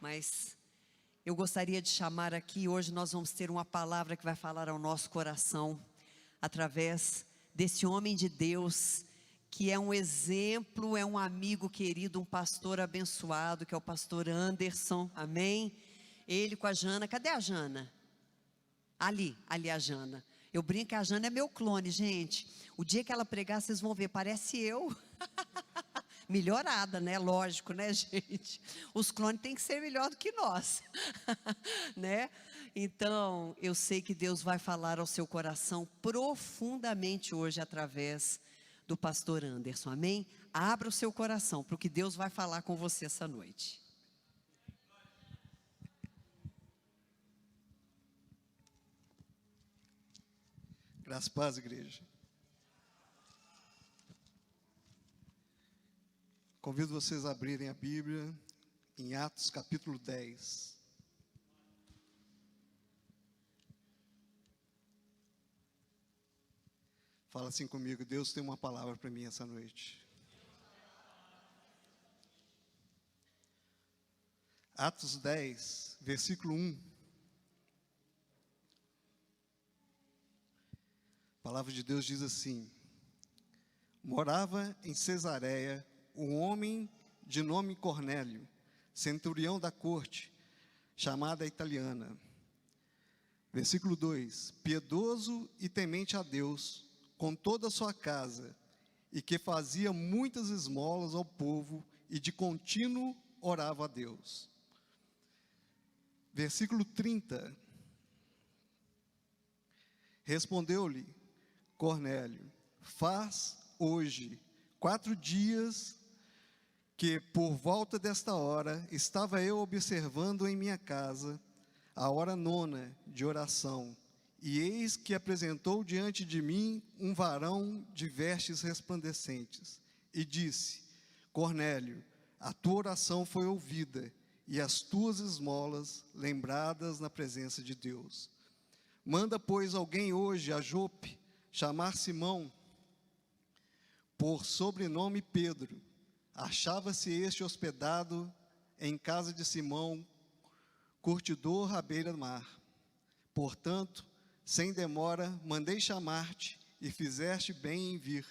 mas eu gostaria de chamar aqui, hoje nós vamos ter uma palavra que vai falar ao nosso coração, através desse homem de Deus, que é um exemplo, é um amigo querido, um pastor abençoado, que é o pastor Anderson, amém? Ele com a Jana, cadê a Jana? Ali a Jana. Eu brinco que a Jana é meu clone, gente. O dia que ela pregar, vocês vão ver, parece eu. Melhorada, né? Lógico, né, gente? Os clones têm que ser melhor do que nós, né? Então, eu sei que Deus vai falar ao seu coração profundamente hoje através do pastor Anderson, amém? Abra o seu coração para o que Deus vai falar com você essa noite. Graças a paz, igreja. Convido vocês a abrirem a Bíblia em Atos capítulo 10. Fala assim comigo: Deus tem uma palavra para mim essa noite. Atos 10, versículo 1. A palavra de Deus diz assim: morava em Cesareia um homem de nome Cornélio, centurião da corte, chamada italiana. Versículo 2: piedoso e temente a Deus, com toda a sua casa, e que fazia muitas esmolas ao povo, e de contínuo orava a Deus. Versículo 30: respondeu-lhe Cornélio: faz hoje 4 dias que por volta desta hora estava eu observando em minha casa a hora 9ª de oração, e eis que apresentou diante de mim um varão de vestes resplandecentes, e disse: Cornélio, a tua oração foi ouvida, e as tuas esmolas lembradas na presença de Deus. Manda, pois, alguém hoje a Jope chamar Simão, por sobrenome Pedro. Achava-se este hospedado em casa de Simão, curtidor à beira-mar. Portanto, sem demora, mandei chamar-te, e fizeste bem em vir.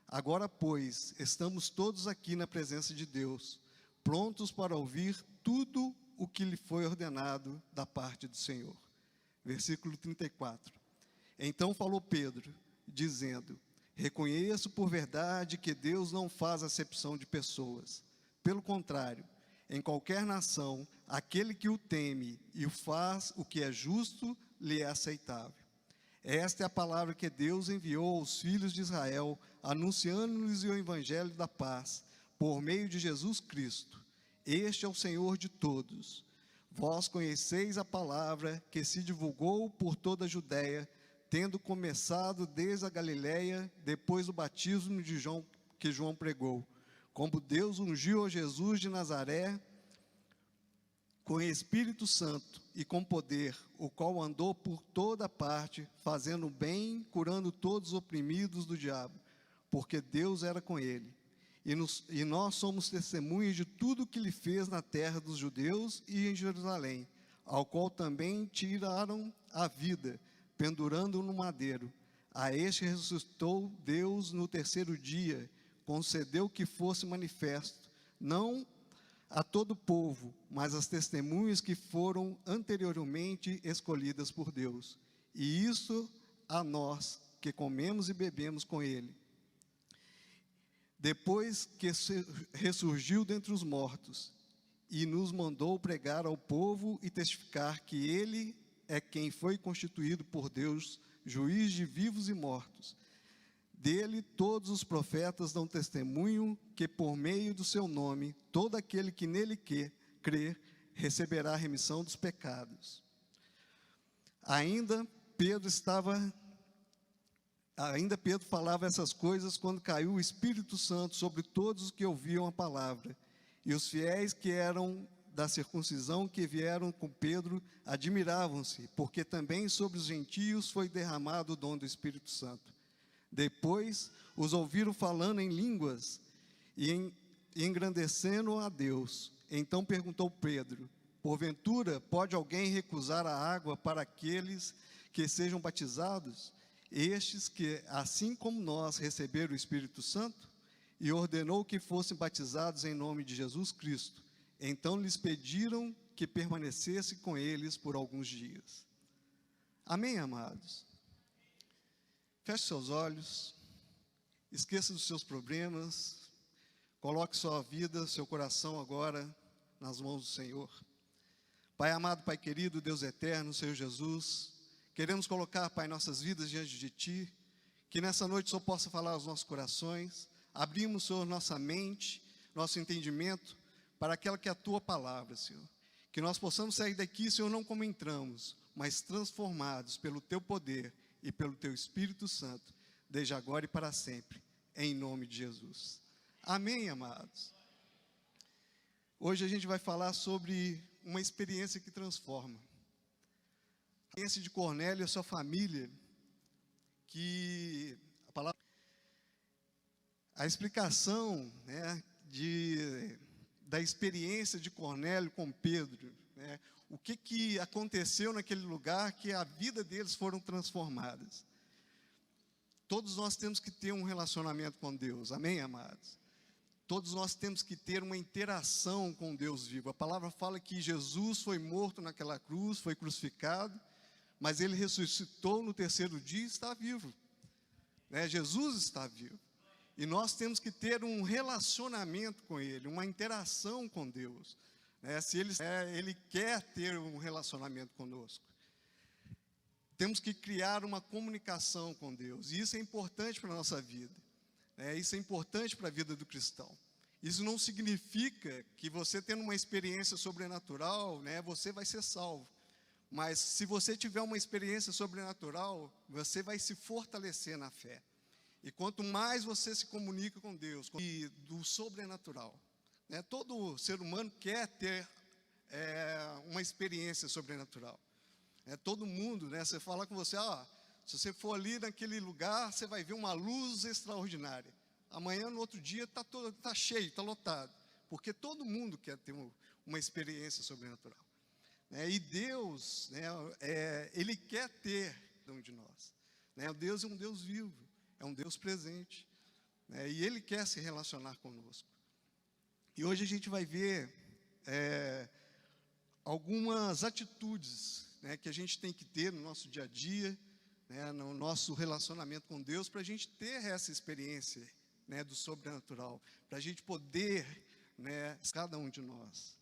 Agora, pois, estamos todos aqui na presença de Deus, prontos para ouvir tudo o que lhe foi ordenado da parte do Senhor. Versículo 34. Então falou Pedro, dizendo: reconheço por verdade que Deus não faz acepção de pessoas. Pelo contrário, em qualquer nação, aquele que o teme e o faz o que é justo, lhe é aceitável. Esta é a palavra que Deus enviou aos filhos de Israel, anunciando-lhes o evangelho da paz, por meio de Jesus Cristo. Este é o Senhor de todos. Vós conheceis a palavra que se divulgou por toda a Judéia, tendo começado desde a Galileia, depois do batismo de João, que João pregou, como Deus ungiu a Jesus de Nazaré com Espírito Santo e com poder, o qual andou por toda parte, fazendo bem, curando todos os oprimidos do diabo, porque Deus era com ele. E nós somos testemunhas de tudo o que ele fez na terra dos judeus e em Jerusalém, ao qual também tiraram a vida, pendurando-o no madeiro. A este ressuscitou Deus no 3º dia, concedeu que fosse manifesto, não a todo o povo, mas às testemunhas que foram anteriormente escolhidas por Deus. E isso a nós, que comemos e bebemos com ele. Depois que ressurgiu dentre os mortos, e nos mandou pregar ao povo e testificar que ele é quem foi constituído por Deus, juiz de vivos e mortos. Dele todos os profetas dão testemunho que por meio do seu nome, todo aquele que nele crer, receberá a remissão dos pecados. Ainda Pedro falava essas coisas quando caiu o Espírito Santo sobre todos os que ouviam a palavra. E os fiéis que eram da circuncisão que vieram com Pedro admiravam-se, porque também sobre os gentios foi derramado o dom do Espírito Santo. Depois os ouviram falando em línguas e engrandecendo a Deus. Então perguntou Pedro: Porventura, pode alguém recusar a água para aqueles que sejam batizados, estes que, assim como nós, receberam o Espírito Santo? E ordenou que fossem batizados em nome de Jesus Cristo. Então lhes pediram que permanecesse com eles por alguns dias. Amém, amados? Feche seus olhos, esqueça dos seus problemas, coloque sua vida, seu coração agora nas mãos do Senhor. Pai amado, Pai querido, Deus eterno, Senhor Jesus, queremos colocar, Pai, nossas vidas diante de Ti, que nessa noite o Senhor possa falar aos nossos corações. Abrimos, Senhor, nossa mente, nosso entendimento para aquela que é a Tua palavra, Senhor. Que nós possamos sair daqui, Senhor, não como entramos, mas transformados pelo Teu poder e pelo Teu Espírito Santo, desde agora e para sempre, em nome de Jesus. Amém, amados? Hoje a gente vai falar sobre uma experiência que transforma. A experiência de Cornélio e a sua família, que a explicação, né, da experiência de Cornélio com Pedro, né, o que aconteceu naquele lugar que a vida deles foram transformadas. Todos nós temos que ter um relacionamento com Deus, amém, amados? Todos nós temos que ter uma interação com Deus vivo. A palavra fala que Jesus foi morto naquela cruz, foi crucificado, mas Ele ressuscitou no terceiro dia e está vivo. Né? Jesus está vivo. E nós temos que ter um relacionamento com Ele, uma interação com Deus. Né? Se Ele quer ter um relacionamento conosco. Temos que criar uma comunicação com Deus. E isso é importante para a nossa vida. Isso é importante para a vida do cristão. Isso não significa que você tendo uma experiência sobrenatural, né, você vai ser salvo. Mas se você tiver uma experiência sobrenatural, você vai se fortalecer na fé. E quanto mais você se comunica com Deus, do sobrenatural, né, todo ser humano quer ter uma experiência sobrenatural. Todo mundo, né, você fala com você, se você for ali naquele lugar, você vai ver uma luz extraordinária. Amanhã, no outro dia, está cheio, está lotado. Porque todo mundo quer ter uma experiência sobrenatural. E Deus, né, Ele quer ter um de nós. Deus é um Deus vivo, é um Deus presente. E Ele quer se relacionar conosco. E hoje a gente vai ver algumas atitudes, né, que a gente tem que ter no nosso dia a dia, né, no nosso relacionamento com Deus, para a gente ter essa experiência, né, do sobrenatural, para a gente poder, né, cada um de nós.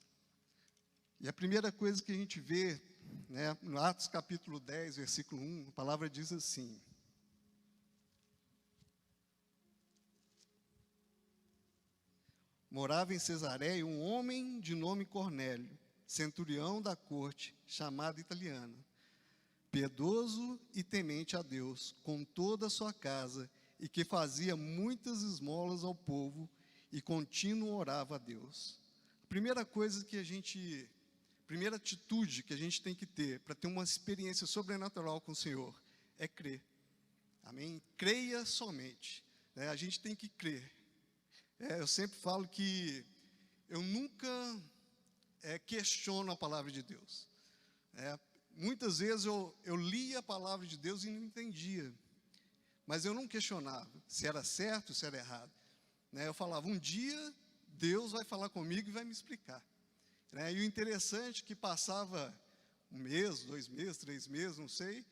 E a primeira coisa que a gente vê, né, no Atos capítulo 10, versículo 1, a palavra diz assim: morava em Cesareia um homem de nome Cornélio, centurião da corte, chamado italiana, piedoso e temente a Deus, com toda a sua casa, e que fazia muitas esmolas ao povo, e contínuo orava a Deus. A primeira atitude que a gente tem que ter, para ter uma experiência sobrenatural com o Senhor, é crer. Amém? Creia somente. A gente tem que crer. Eu sempre falo que eu nunca questiono a palavra de Deus. Muitas vezes eu lia a palavra de Deus e não entendia, mas eu não questionava se era certo, se era errado. Eu falava, um dia Deus vai falar comigo e vai me explicar. E o interessante é que passava 1 mês, 2 meses, 3 meses, não sei,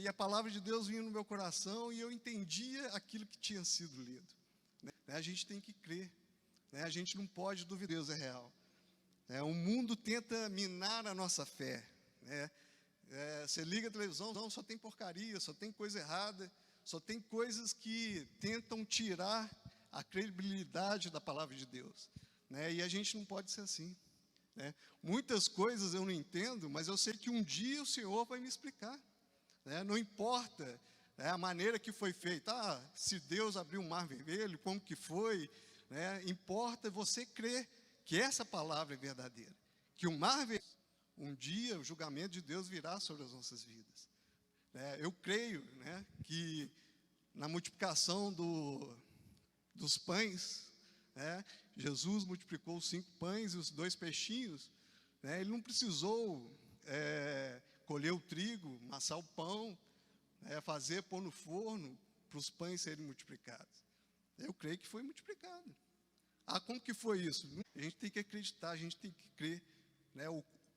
e a palavra de Deus vinha no meu coração e eu entendia aquilo que tinha sido lido. A gente tem que crer, a gente não pode duvidar que Deus é real. O mundo tenta minar a nossa fé. Você liga a televisão, não, só tem porcaria, só tem coisa errada, só tem coisas que tentam tirar a credibilidade da palavra de Deus. E a gente não pode ser assim. Muitas coisas eu não entendo, mas eu sei que um dia o Senhor vai me explicar. Não importa a maneira que foi feita. Se Deus abriu o mar vermelho, como que foi? Importa você crer que essa palavra é verdadeira. Que o mar vermelho, um dia o julgamento de Deus virá sobre as nossas vidas. Eu creio, que na multiplicação dos pães, Jesus multiplicou os 5 pães e os 2 peixinhos, né? Ele não precisou colher o trigo, amassar o pão, pôr no forno para os pães serem multiplicados. Eu creio que foi multiplicado. Como que foi isso? A gente tem que acreditar, a gente tem que crer, né?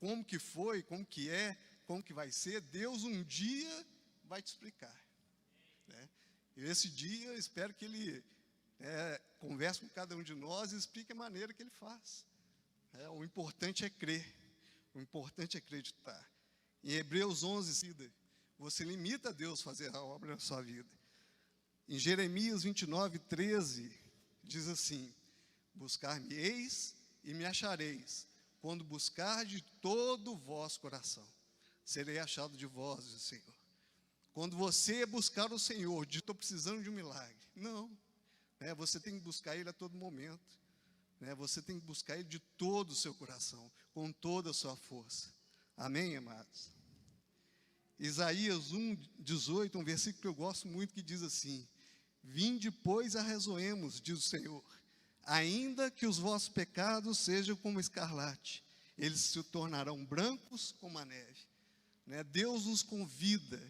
Como que foi, como que é, como que vai ser, Deus um dia vai te explicar, né? E esse dia, eu espero que Ele converse com cada um de nós e explique a maneira que Ele faz. O importante é crer, o importante é acreditar. Em Hebreus 11, você limita a Deus fazer a obra na sua vida. Em Jeremias 29, 13, diz assim: buscar-me-eis e me achareis, quando buscar de todo o vosso coração. Serei achado de vós, diz o Senhor. Quando você buscar o Senhor, estou precisando de um milagre. Não, você tem que buscar Ele a todo momento. Você tem que buscar Ele de todo o seu coração, com toda a sua força. Amém, amados? Isaías 1:18, um versículo que eu gosto muito, que diz assim: vinde, pois, arrazoemos, diz o Senhor, ainda que os vossos pecados sejam como escarlate, eles se tornarão brancos como a neve. Deus nos convida,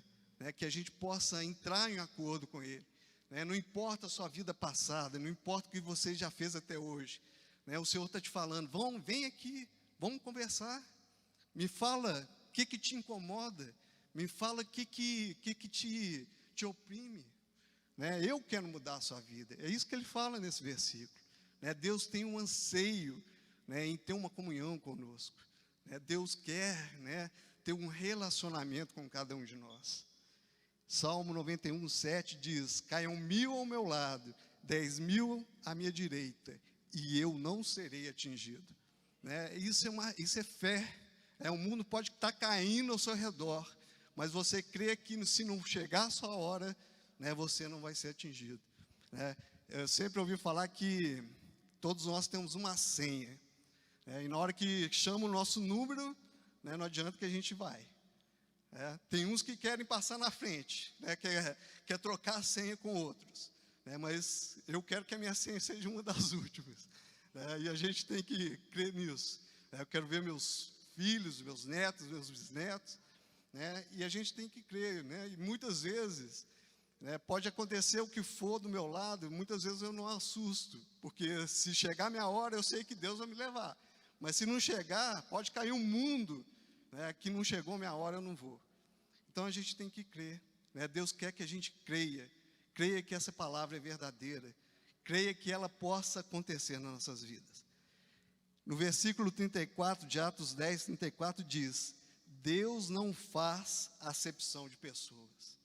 que a gente possa entrar em acordo com Ele. Não importa a sua vida passada, não importa o que você já fez até hoje, o Senhor está te falando: vem aqui, vamos conversar, me fala o que te incomoda, me fala o que te oprime. Eu quero mudar a sua vida. É isso que ele fala nesse versículo. Deus tem um anseio, em ter uma comunhão conosco. Deus quer, ter um relacionamento com cada um de nós. Salmo 91, 7 diz: caiam 1000 ao meu lado, 10.000 à minha direita, e eu não serei atingido. Isso é fé. O mundo pode estar caindo ao seu redor, mas você crê que se não chegar a sua hora, você não vai ser atingido. Eu sempre ouvi falar que todos nós temos uma senha, e na hora que chama o nosso número, não adianta que a gente vai. Tem uns que querem passar na frente, quer trocar a senha com outros, mas eu quero que a minha senha seja uma das últimas, e a gente tem que crer nisso. Eu quero ver meus filhos, meus netos, meus bisnetos, e a gente tem que crer, e muitas vezes pode acontecer o que for do meu lado, muitas vezes eu não assusto, porque se chegar a minha hora, eu sei que Deus vai me levar, mas se não chegar, pode cair um mundo, que não chegou a minha hora, eu não vou. Então a gente tem que crer, Deus quer que a gente creia que essa palavra é verdadeira, creia que ela possa acontecer nas nossas vidas. No versículo 34 de Atos 10, 34 diz: Deus não faz acepção de pessoas.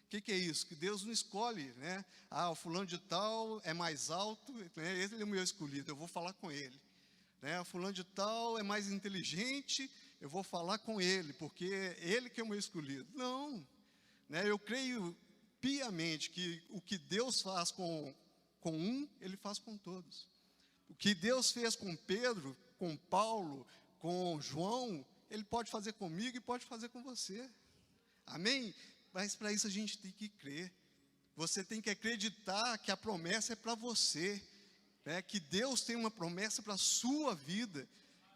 O que é isso? Que Deus não escolhe, o fulano de tal é mais alto, esse é o meu escolhido, eu vou falar com ele. O fulano de tal é mais inteligente, eu vou falar com ele, porque ele que é o meu escolhido. Não, eu creio piamente que o que Deus faz com um, Ele faz com todos. O que Deus fez com Pedro, com Paulo, com João, Ele pode fazer comigo e pode fazer com você. Amém? Mas para isso a gente tem que crer. Você tem que acreditar que a promessa é para você, que Deus tem uma promessa para a sua vida.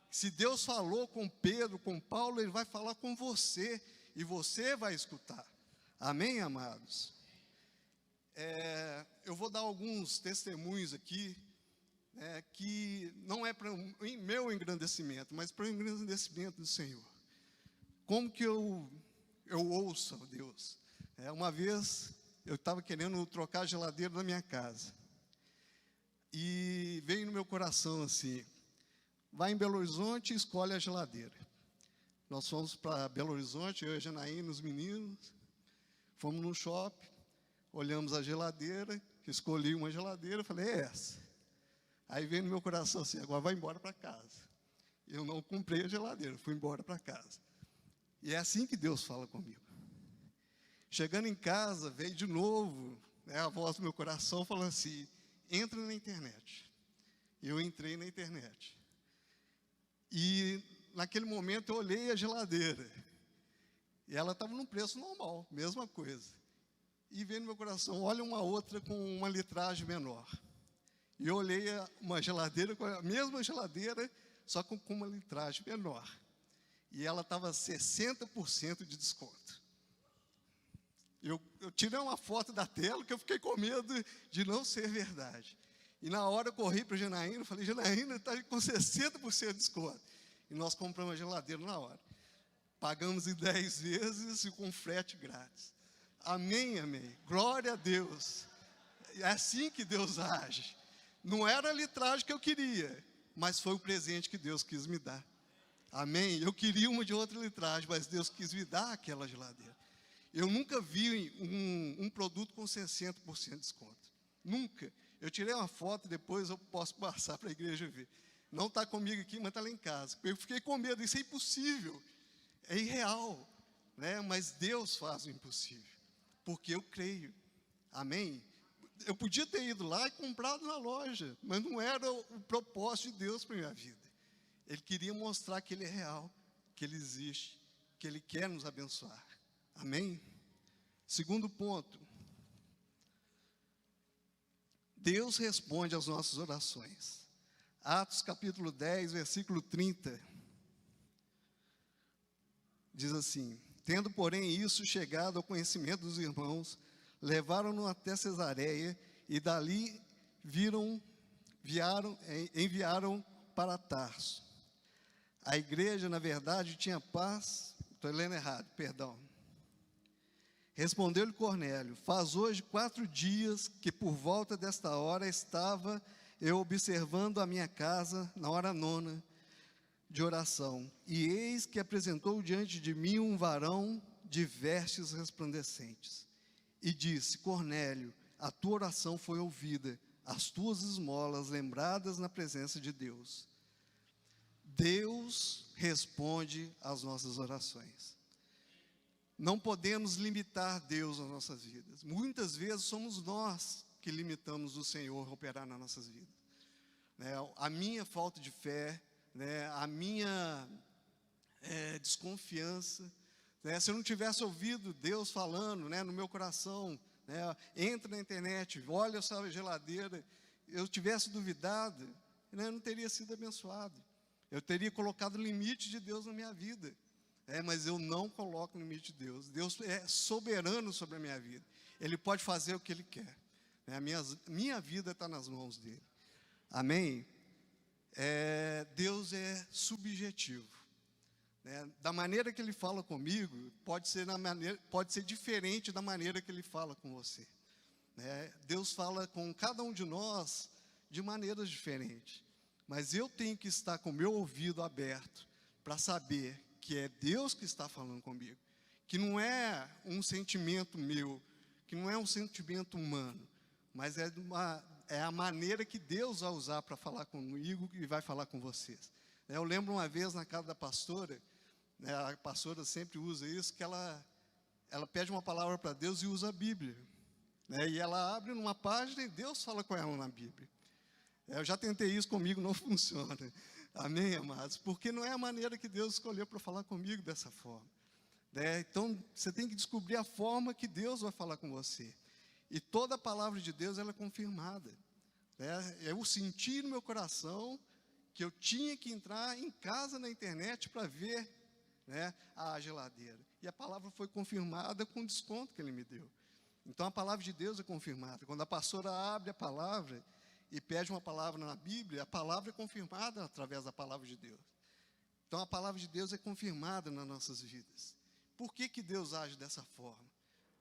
Se Deus falou com Pedro, com Paulo, Ele vai falar com você, e você vai escutar. Amém, amados? Eu vou dar alguns testemunhos aqui, que não é para o meu engrandecimento, mas para o engrandecimento do Senhor. Como que eu ouço a Deus? Uma vez, eu estava querendo trocar a geladeira da minha casa, e veio no meu coração assim: vai em Belo Horizonte e escolhe a geladeira. Nós fomos para Belo Horizonte, eu e a Janaína, os meninos, fomos no shopping, olhamos a geladeira, escolhi uma geladeira, falei: é essa. Aí veio no meu coração assim: agora vai embora para casa. Eu não comprei a geladeira, fui embora para casa. E é assim que Deus fala comigo. Chegando em casa, veio de novo, a voz do meu coração falando assim: entra na internet. Eu entrei na internet. E naquele momento eu olhei a geladeira, e ela estava num preço normal, mesma coisa. E veio no meu coração: olha uma outra com uma litragem menor. E eu olhei uma geladeira, com a mesma geladeira, só com uma litragem menor. e ela estava 60% de desconto. Eu tirei uma foto da tela que eu fiquei com medo de não ser verdade. E na hora eu corri para a Janaína, falei, Janaína, está com 60% de desconto. E nós compramos a geladeira na hora. Pagamos em 10 vezes e com frete grátis. Amém, amém. Glória a Deus. É assim que Deus age. Não era a litragem que eu queria, mas foi o presente que Deus quis me dar. Amém? Eu queria uma de outra litragem, mas Deus quis me dar aquela geladeira. Eu nunca vi um produto com 60% de desconto. Nunca. Eu tirei uma foto, depois eu posso passar para a igreja ver. Não está comigo aqui, mas está lá em casa. Eu fiquei com medo, isso é impossível. É irreal. Né? Mas Deus faz o impossível. Porque eu creio. Amém? Eu podia ter ido lá e comprado na loja, mas não era o propósito de Deus para a minha vida. Ele queria mostrar que Ele é real, que Ele existe, que Ele quer nos abençoar. Amém? Segundo ponto. Deus responde às nossas orações. Atos capítulo 10, versículo 30. Diz assim: tendo, porém, isso chegado ao conhecimento dos irmãos, levaram-no até Cesareia e dali enviaram para Tarso. A igreja, na verdade, tinha paz. Estou lendo errado, perdão. Respondeu-lhe Cornélio: faz hoje 4 dias que por volta desta hora estava eu observando a minha casa na hora 9ª de oração, e eis que apresentou diante de mim um varão de vestes resplandecentes, e disse: Cornélio, a tua oração foi ouvida, as tuas esmolas lembradas na presença de Deus. Deus responde às nossas orações. Não podemos limitar Deus nas nossas vidas. Muitas vezes somos nós que limitamos o Senhor a operar nas nossas vidas. A minha falta de fé, a minha desconfiança. Se eu não tivesse ouvido Deus falando no meu coração, entra na internet, olha essa geladeira, eu tivesse duvidado, eu não teria sido abençoado. Eu teria colocado o limite de Deus na minha vida. Mas eu não coloco o limite de Deus. Deus é soberano sobre a minha vida. Ele pode fazer o que Ele quer. Minha vida está nas mãos dEle. Amém? Deus é subjetivo. Da maneira que Ele fala comigo, pode ser diferente da maneira que Ele fala com você. Deus fala com cada um de nós de maneiras diferentes. Mas eu tenho que estar com o meu ouvido aberto para saber que é Deus que está falando comigo, que não é um sentimento meu, que não é um sentimento humano, mas é a maneira que Deus vai usar para falar comigo e vai falar com vocês. Eu lembro uma vez na casa da pastora, a pastora sempre usa isso, que ela pede uma palavra para Deus e usa a Bíblia. E ela abre numa página e Deus fala com ela na Bíblia. Eu já tentei isso comigo, não funciona. Amém, amados? Porque não é a maneira que Deus escolheu para falar comigo dessa forma. Então, você tem que descobrir a forma que Deus vai falar com você. E toda a palavra de Deus, ela é confirmada. Eu senti no meu coração que eu tinha que entrar em casa na internet para ver a geladeira. E a palavra foi confirmada com o desconto que Ele me deu. Então, a palavra de Deus é confirmada. Quando a pastora abre a palavra e pede uma palavra na Bíblia, a palavra é confirmada através da palavra de Deus. Então, a palavra de Deus é confirmada nas nossas vidas. Por que Deus age dessa forma?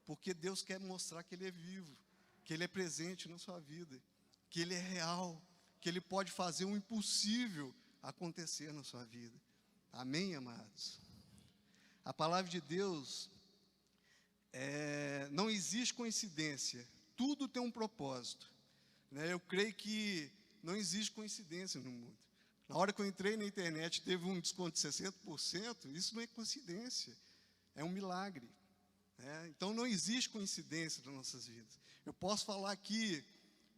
Porque Deus quer mostrar que Ele é vivo, que Ele é presente na sua vida, que Ele é real, que Ele pode fazer o impossível acontecer na sua vida. Amém, amados? A palavra de Deus, não existe coincidência, tudo tem um propósito. Eu creio que não existe coincidência no mundo. Na hora que eu entrei na internet, teve um desconto de 60%, isso não é coincidência, é um milagre. Então, não existe coincidência nas nossas vidas. Eu posso falar aqui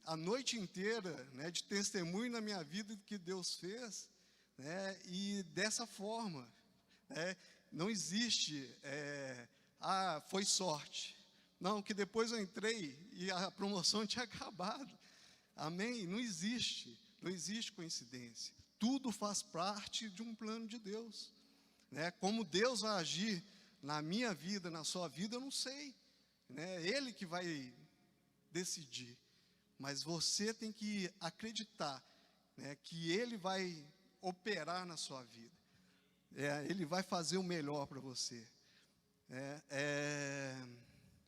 a noite inteira de testemunho na minha vida do que Deus fez, e dessa forma. Não existe, foi sorte. Não, que depois eu entrei e a promoção tinha acabado. Amém? Não existe coincidência. Tudo faz parte de um plano de Deus. né? Como Deus vai agir na minha vida, na sua vida, eu não sei, né? Ele que vai decidir, mas você tem que acreditar, né, que Ele vai operar na sua vida, Ele vai fazer o melhor para você.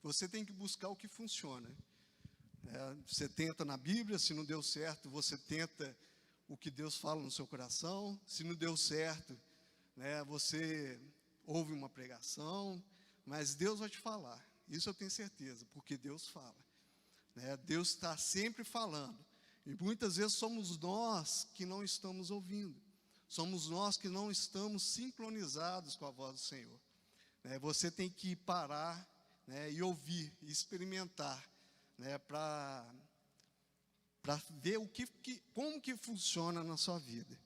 Você tem que buscar o que funciona. Você tenta na Bíblia, se não deu certo, você tenta o que Deus fala no seu coração. Se não deu certo, né, você ouve uma pregação, mas Deus vai te falar. Isso eu tenho certeza, porque Deus fala. Deus está sempre falando. E muitas vezes somos nós que não estamos ouvindo. Somos nós que não estamos sincronizados com a voz do Senhor. Você tem que parar, né, e ouvir, e experimentar, né, para ver como que funciona na sua vida.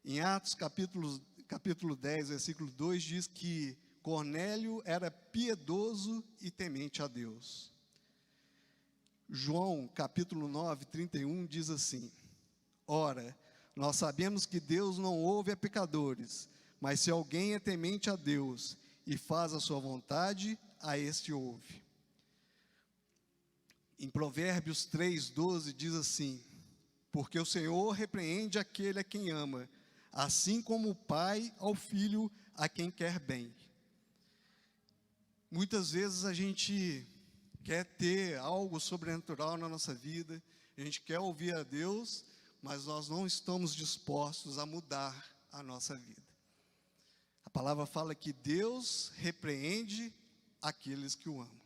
Em Atos capítulo 10, versículo 2, diz que Cornélio era piedoso e temente a Deus. João capítulo 9, 31 diz assim: ora, nós sabemos que Deus não ouve a pecadores, mas se alguém é temente a Deus e faz a sua vontade, a este ouve. Em Provérbios 3:12 diz assim: porque o Senhor repreende aquele a quem ama, assim como o pai ao filho a quem quer bem. Muitas vezes a gente quer ter algo sobrenatural na nossa vida, a gente quer ouvir a Deus, mas nós não estamos dispostos a mudar a nossa vida. A palavra fala que Deus repreende aqueles que o amam.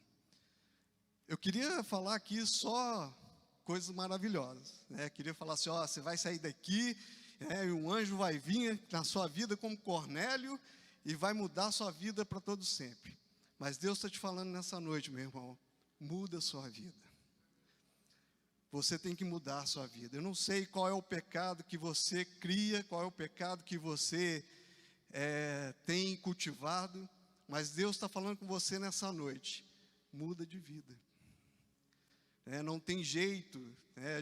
Eu queria falar aqui só coisas maravilhosas, né? Queria falar assim, você vai sair daqui, e um anjo vai vir na sua vida como Cornélio e vai mudar a sua vida para todo sempre. Mas Deus está te falando nessa noite, meu irmão, muda a sua vida. Você tem que mudar a sua vida. Eu não sei qual é o pecado que você cria, qual é o pecado que você tem cultivado, mas Deus está falando com você nessa noite. Muda de vida. Não tem jeito,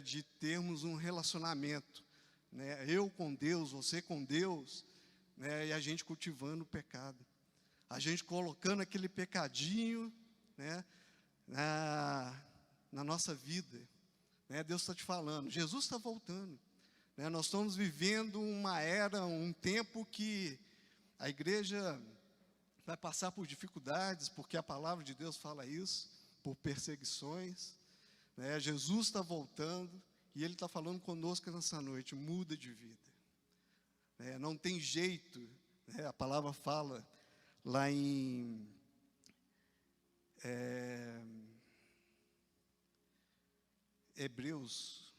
de termos um relacionamento, eu com Deus, você com Deus, e a gente cultivando o pecado. A gente colocando aquele pecadinho, na nossa vida. Deus está te falando, Jesus está voltando. Nós estamos vivendo uma era, um tempo que a igreja vai passar por dificuldades, porque a palavra de Deus fala isso, por perseguições. Jesus está voltando e Ele está falando conosco nessa noite, muda de vida. Não tem jeito, a palavra fala lá em Hebreus,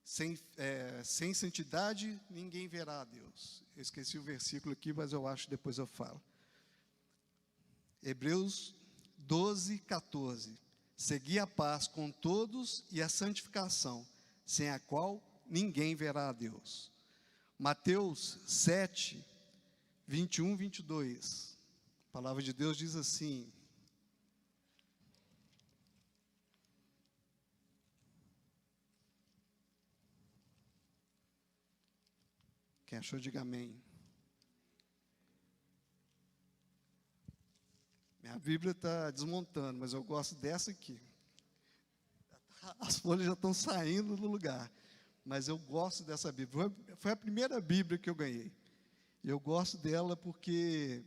sem santidade ninguém verá a Deus. Eu esqueci o versículo aqui, mas eu acho que depois eu falo. Hebreus 12, 14. Segui a paz com todos e a santificação, sem a qual ninguém verá a Deus. Mateus 7, 21, 22. A palavra de Deus diz assim: quem achou, diga amém. Minha Bíblia está desmontando, mas eu gosto dessa aqui. As folhas já estão saindo do lugar, mas eu gosto dessa Bíblia. Foi a primeira Bíblia que eu ganhei. E eu gosto dela porque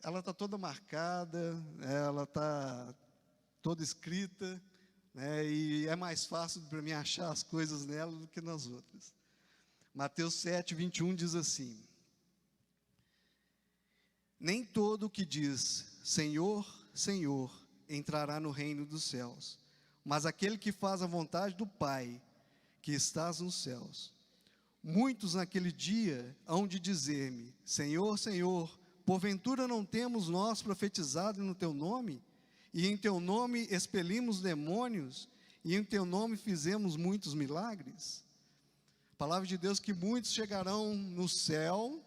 ela está toda marcada, ela está toda escrita, e é mais fácil para mim achar as coisas nela do que nas outras. Mateus 7, 21 diz assim: nem todo o que diz Senhor, Senhor, entrará no reino dos céus, mas aquele que faz a vontade do Pai, que estás nos céus. Muitos naquele dia hão de dizer-me: Senhor, Senhor, porventura não temos nós profetizado no teu nome? E em teu nome expelimos demônios? E em teu nome fizemos muitos milagres? A palavra de Deus que muitos chegarão no céu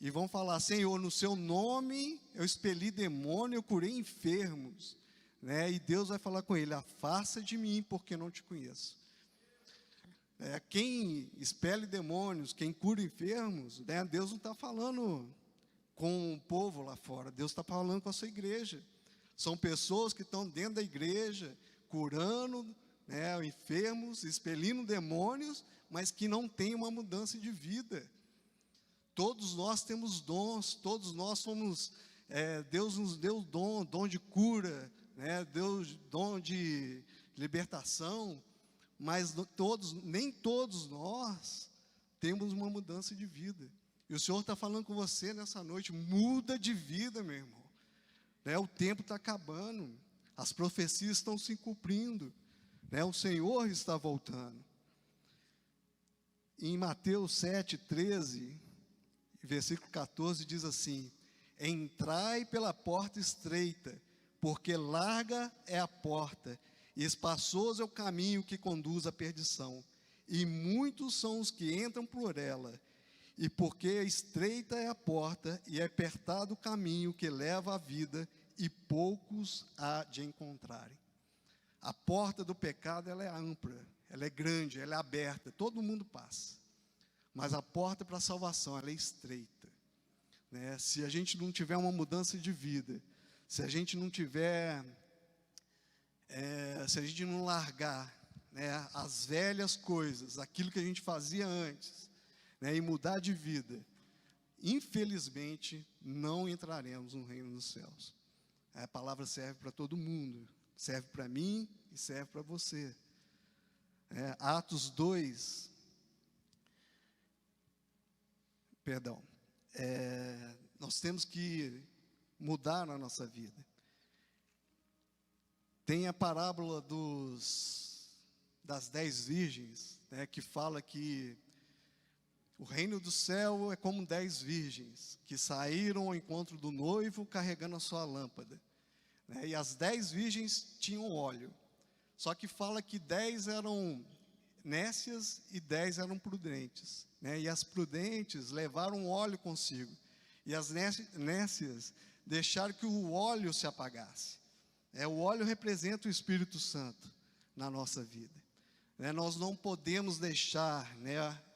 e vão falar: Senhor, no seu nome eu expeli demônio, eu curei enfermos, E Deus vai falar com ele: afasta de mim, porque não te conheço. Quem expele demônios, quem cura enfermos, né, Deus não está falando com o povo lá fora, Deus está falando com a sua igreja. São pessoas que estão dentro da igreja, curando, né, enfermos, expelindo demônios, mas que não têm uma mudança de vida. Todos nós temos dons, todos nós somos, Deus nos deu dom de cura, né, dom de libertação, mas nem todos nós temos uma mudança de vida. E o Senhor está falando com você nessa noite, muda de vida, meu irmão. O tempo está acabando, as profecias estão se cumprindo, o Senhor está voltando. Em Mateus 7:13, versículo 14, diz assim: entrai pela porta estreita, porque larga é a porta, e espaçoso é o caminho que conduz à perdição, e muitos são os que entram por ela. E porque estreita é a porta, e apertado o caminho que leva à vida, e poucos há de encontrarem. A porta do pecado, ela é ampla, ela é grande, ela é aberta, todo mundo passa. Mas a porta para a salvação, ela é estreita. Se a gente não tiver uma mudança de vida, se a gente não tiver, se a gente não largar, as velhas coisas, aquilo que a gente fazia antes, e mudar de vida, infelizmente, não entraremos no reino dos céus. A palavra serve para todo mundo, serve para mim e serve para você. Atos 2, nós temos que mudar a nossa vida. Tem a parábola das 10 virgens, que fala que o reino do céu é como 10 virgens, que saíram ao encontro do noivo carregando a sua lâmpada. E as 10 virgens tinham óleo. Só que fala que 10 eram nécias e 10 eram prudentes. E as prudentes levaram óleo consigo. E as nécias deixaram que o óleo se apagasse. O óleo representa o Espírito Santo na nossa vida. Nós não podemos deixar,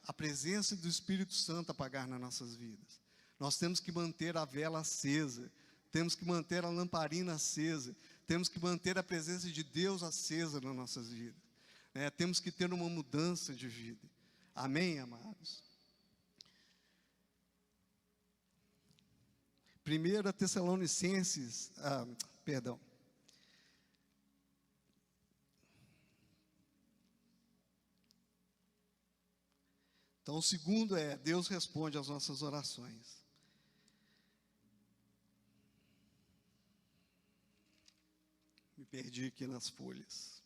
a presença do Espírito Santo apagar nas nossas vidas. Nós temos que manter a vela acesa, temos que manter a lamparina acesa, temos que manter a presença de Deus acesa nas nossas vidas. Temos que ter uma mudança de vida. Amém, amados? 1 Tessalonicenses, Então, o segundo Deus responde às nossas orações. Me perdi aqui nas folhas.